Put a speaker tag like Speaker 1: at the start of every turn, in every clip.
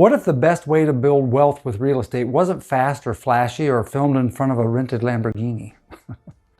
Speaker 1: What if the best way to build wealth with real estate wasn't fast or flashy or filmed in front of a rented Lamborghini?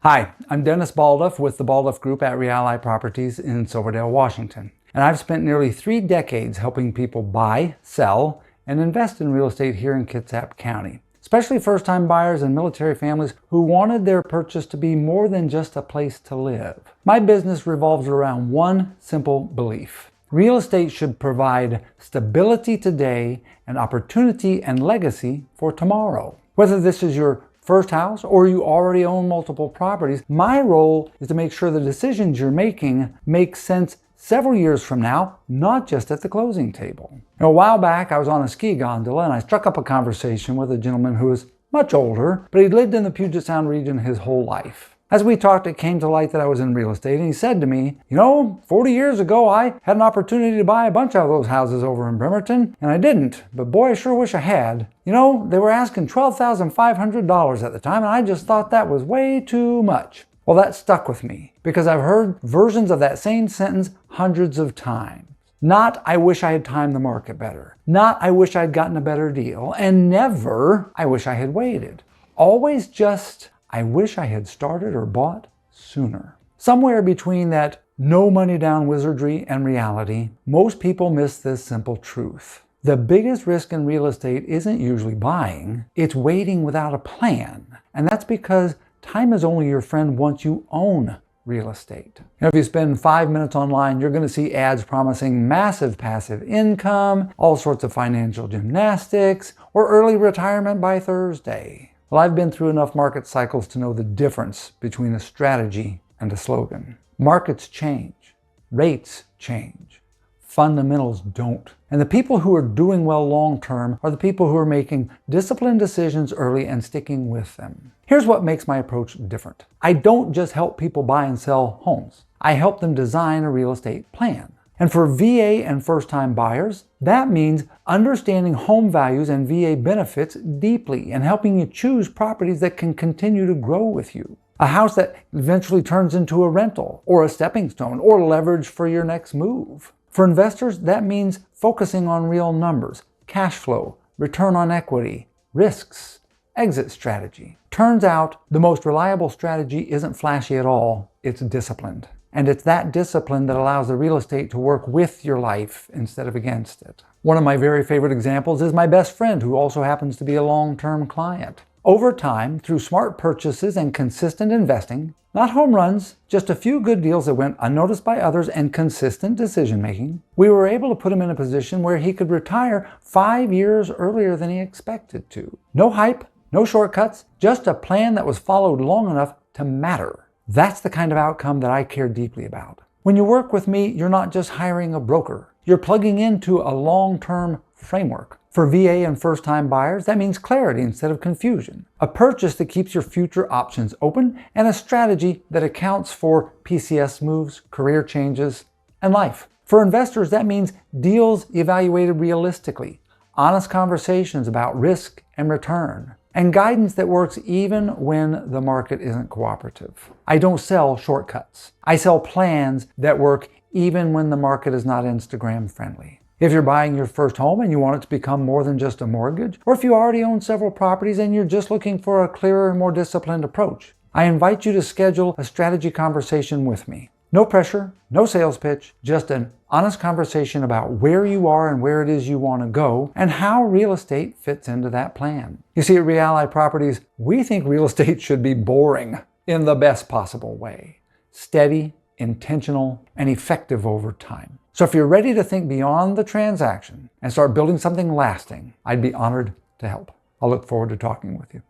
Speaker 1: Hi, I'm Dennis Balf with the Balf Group at Reali Properties in Silverdale, Washington. And I've spent nearly 3 decades helping people buy, sell, and invest in real estate here in Kitsap County, especially first-time buyers and military families who wanted their purchase to be more than just a place to live. My business revolves around one simple belief. Real estate should provide stability today and opportunity and legacy for tomorrow. Whether this is your first house or you already own multiple properties, my role is to make sure the decisions you're making make sense several years from now, not just at the closing table. A while back, I was on a ski gondola and I struck up a conversation with a gentleman who was much older, but he'd lived in the Puget Sound region his whole life. As we talked, it came to light that I was in real estate, and he said to me, 40 years ago, I had an opportunity to buy a bunch of those houses over in Bremerton, and I didn't, but boy, I sure wish I had. They were asking $12,500 at the time, and I just thought that was way too much. Well, that stuck with me, because I've heard versions of that same sentence hundreds of times. Not, I wish I had timed the market better. Not, I wish I'd gotten a better deal. And never, I wish I had waited. Always just, I wish I had started or bought sooner. Somewhere between that no money down wizardry and reality, most people miss this simple truth. The biggest risk in real estate isn't usually buying, it's waiting without a plan. And that's because time is only your friend once you own real estate. If you spend 5 minutes online, you're going to see ads promising massive passive income, all sorts of financial gymnastics, or early retirement by Thursday. Well, I've been through enough market cycles to know the difference between a strategy and a slogan. Markets change. Rates change. Fundamentals don't. And the people who are doing well long-term are the people who are making disciplined decisions early and sticking with them. Here's what makes my approach different. I don't just help people buy and sell homes. I help them design a real estate plan. And for VA and first-time buyers, that means understanding home values and VA benefits deeply and helping you choose properties that can continue to grow with you. A house that eventually turns into a rental or a stepping stone or leverage for your next move. For investors, that means focusing on real numbers, cash flow, return on equity, risks, exit strategy. Turns out the most reliable strategy isn't flashy at all, it's disciplined. And it's that discipline that allows the real estate to work with your life instead of against it. One of my very favorite examples is my best friend, who also happens to be a long-term client. Over time, through smart purchases and consistent investing, not home runs, just a few good deals that went unnoticed by others and consistent decision-making, we were able to put him in a position where he could retire 5 years earlier than he expected to. No hype, no shortcuts, just a plan that was followed long enough to matter. That's the kind of outcome that I care deeply about. When you work with me, you're not just hiring a broker. You're plugging into a long-term framework. For VA and first-time buyers, that means clarity instead of confusion. A purchase that keeps your future options open, and a strategy that accounts for PCS moves, career changes, and life. For investors, that means deals evaluated realistically, honest conversations about risk and return, and guidance that works even when the market isn't cooperative. I don't sell shortcuts. I sell plans that work even when the market is not Instagram friendly. If you're buying your first home and you want it to become more than just a mortgage, or if you already own several properties and you're just looking for a clearer, more disciplined approach, I invite you to schedule a strategy conversation with me. No pressure, no sales pitch, just an honest conversation about where you are and where it is you want to go and how real estate fits into that plan. You see, at Reali Properties, we think real estate should be boring in the best possible way. Steady, intentional, and effective over time. So if you're ready to think beyond the transaction and start building something lasting, I'd be honored to help. I'll look forward to talking with you.